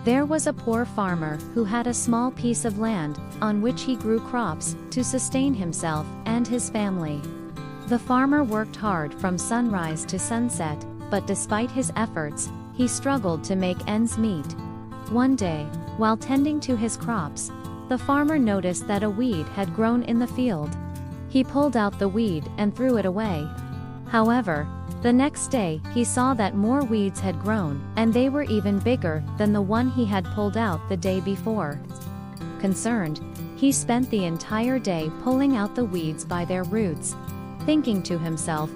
There was a poor farmer who had a small piece of land on which he grew crops to sustain himself and his family. The farmer worked hard from sunrise to sunset, but despite his efforts, he struggled to make ends meet. One day, while tending to his crops, the farmer noticed that a weed had grown in the field. He pulled out the weed and threw it away. However, the next day he saw that more weeds had grown, and they were even bigger than the one he had pulled out the day before. Concerned, he spent the entire day pulling out the weeds by their roots, thinking to himself,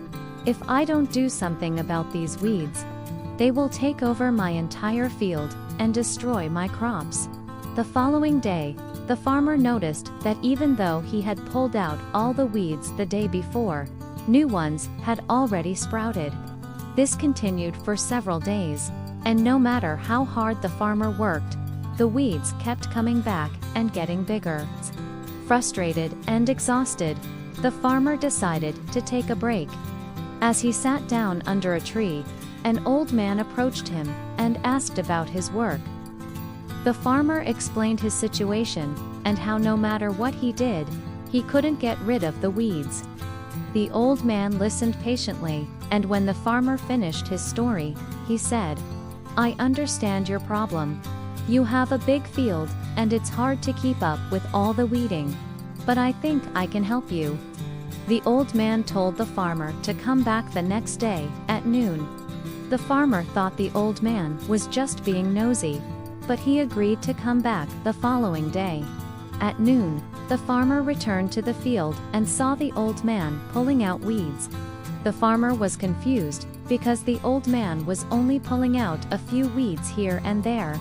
"If I don't do something about these weeds, they will take over my entire field and destroy my crops." The following day, the farmer noticed that even though he had pulled out all the weeds the day before, new ones had already sprouted. This continued for several days, and no matter how hard the farmer worked, the weeds kept coming back and getting bigger. Frustrated and exhausted, the farmer decided to take a break. As he sat down under a tree, an old man approached him and asked about his work. The farmer explained his situation and how no matter what he did, he couldn't get rid of the weeds. The old man listened patiently, and when the farmer finished his story, he said, "I understand your problem. You have a big field, and it's hard to keep up with all the weeding. But I think I can help you." The old man told the farmer to come back the next day, at noon. The farmer thought the old man was just being nosy, but he agreed to come back the following day. At noon, the farmer returned to the field and saw the old man pulling out weeds. The farmer was confused, because the old man was only pulling out a few weeds here and there.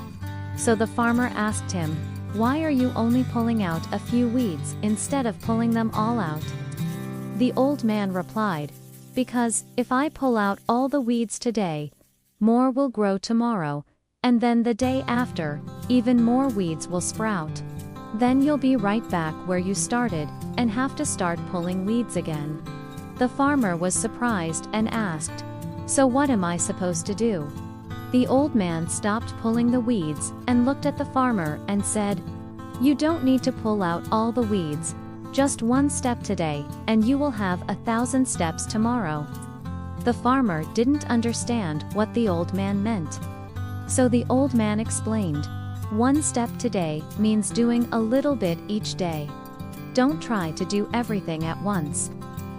So the farmer asked him, "Why are you only pulling out a few weeds instead of pulling them all out?" The old man replied, "Because, if I pull out all the weeds today, more will grow tomorrow, and then the day after, even more weeds will sprout. Then you'll be right back where you started, and have to start pulling weeds again." The farmer was surprised and asked, "So what am I supposed to do?" The old man stopped pulling the weeds and looked at the farmer and said, "You don't need to pull out all the weeds. Just one step today, and you will have 1,000 steps tomorrow." The farmer didn't understand what the old man meant. So the old man explained, "One step today means doing a little bit each day. Don't try to do everything at once.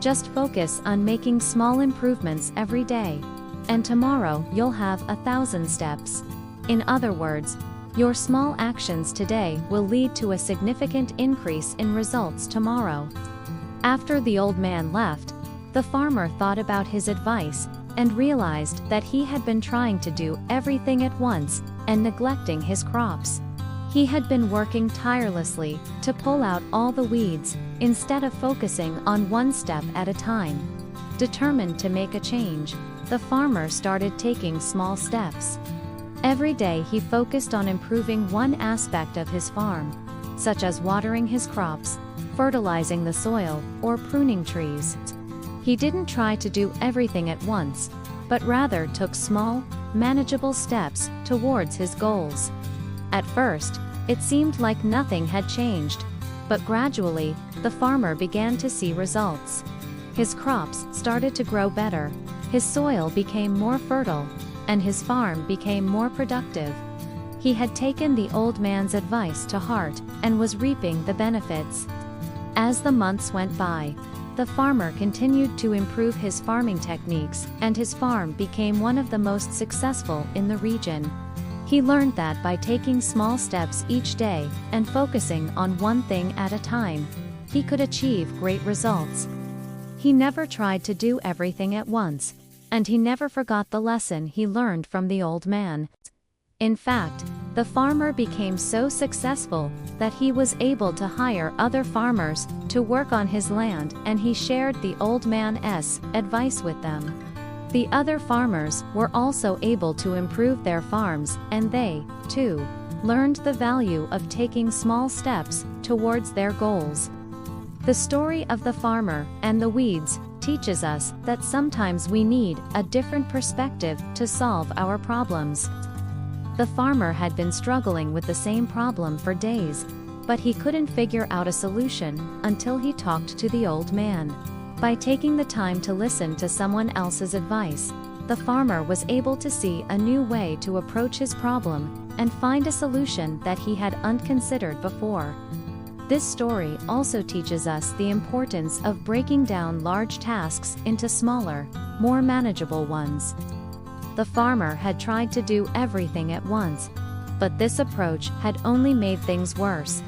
Just focus on making small improvements every day, and tomorrow you'll have 1,000 steps. In other words, your small actions today will lead to a significant increase in results tomorrow." After the old man left, the farmer thought about his advice and realized that he had been trying to do everything at once and neglecting his crops. He had been working tirelessly to pull out all the weeds, instead of focusing on one step at a time. Determined to make a change, the farmer started taking small steps. Every day he focused on improving one aspect of his farm, such as watering his crops, fertilizing the soil, or pruning trees. He didn't try to do everything at once, but rather took small, manageable steps towards his goals. At first, it seemed like nothing had changed, but gradually, the farmer began to see results. His crops started to grow better, his soil became more fertile, and his farm became more productive. He had taken the old man's advice to heart and was reaping the benefits. As the months went by, the farmer continued to improve his farming techniques, and his farm became one of the most successful in the region. He learned that by taking small steps each day and focusing on one thing at a time, he could achieve great results. He never tried to do everything at once, and he never forgot the lesson he learned from the old man. In fact, the farmer became so successful that he was able to hire other farmers to work on his land, and he shared the old man's advice with them. The other farmers were also able to improve their farms, and they, too, learned the value of taking small steps towards their goals. The story of the farmer and the weeds teaches us that sometimes we need a different perspective to solve our problems. The farmer had been struggling with the same problem for days, but he couldn't figure out a solution until he talked to the old man. By taking the time to listen to someone else's advice, the farmer was able to see a new way to approach his problem and find a solution that he had unconsidered before. This story also teaches us the importance of breaking down large tasks into smaller, more manageable ones. The farmer had tried to do everything at once, but this approach had only made things worse.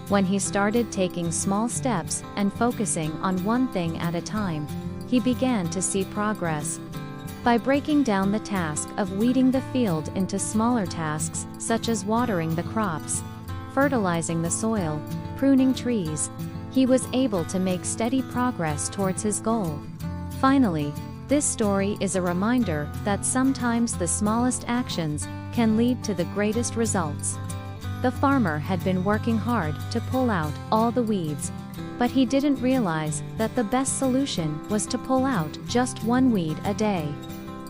When he started taking small steps and focusing on one thing at a time, he began to see progress. By breaking down the task of weeding the field into smaller tasks, such as watering the crops, fertilizing the soil, pruning trees, he was able to make steady progress towards his goal. Finally, this story is a reminder that sometimes the smallest actions can lead to the greatest results. The farmer had been working hard to pull out all the weeds, but he didn't realize that the best solution was to pull out just one weed a day.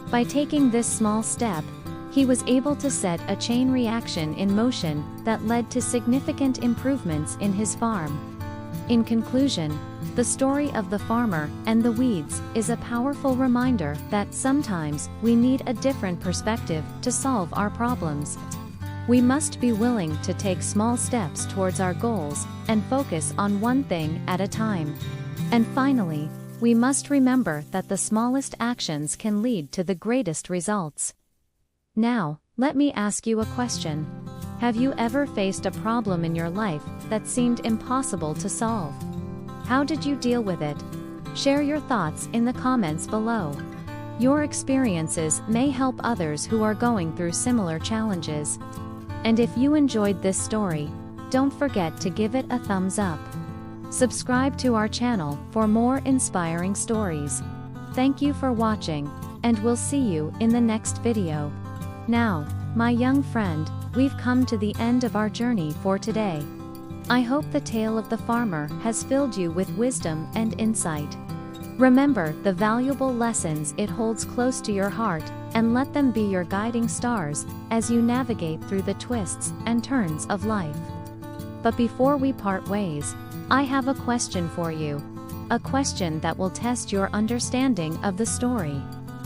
By taking this small step, he was able to set a chain reaction in motion that led to significant improvements in his farm. In conclusion, the story of the farmer and the weeds is a powerful reminder that sometimes we need a different perspective to solve our problems. We must be willing to take small steps towards our goals and focus on one thing at a time. And finally, we must remember that the smallest actions can lead to the greatest results. Now, let me ask you a question. Have you ever faced a problem in your life that seemed impossible to solve? How did you deal with it? Share your thoughts in the comments below. Your experiences may help others who are going through similar challenges. And if you enjoyed this story, don't forget to give it a thumbs up. Subscribe to our channel for more inspiring stories. Thank you for watching, and we'll see you in the next video. Now, my young friend, we've come to the end of our journey for today. I hope the tale of the farmer has filled you with wisdom and insight. Remember the valuable lessons it holds close to your heart, and let them be your guiding stars as you navigate through the twists and turns of life. But before we part ways, I have a question for you. A question that will test your understanding of the story.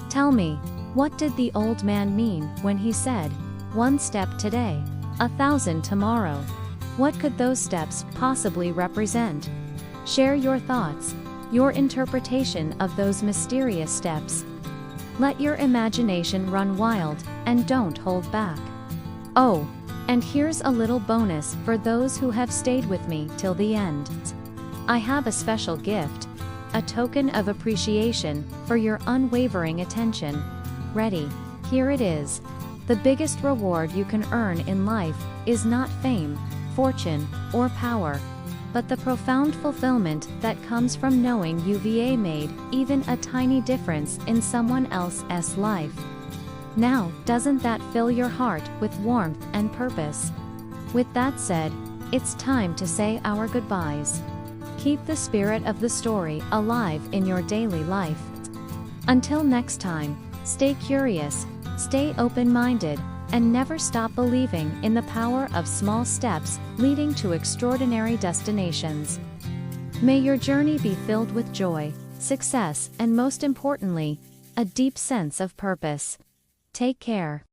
Tell me, what did the old man mean when he said, "One step today, 1,000 tomorrow"? What could those steps possibly represent? Share your thoughts, your interpretation of those mysterious steps. Let your imagination run wild, and don't hold back. Oh, and here's a little bonus for those who have stayed with me till the end. I have a special gift, a token of appreciation for your unwavering attention. Ready? Here it is. The biggest reward you can earn in life is not fame, fortune, or power, but the profound fulfillment that comes from knowing you've made even a tiny difference in someone else's life. Now, doesn't that fill your heart with warmth and purpose? With that said, it's time to say our goodbyes. Keep the spirit of the story alive in your daily life. Until next time, stay curious, stay open-minded, and never stop believing in the power of small steps leading to extraordinary destinations. May your journey be filled with joy, success, and most importantly, a deep sense of purpose. Take care.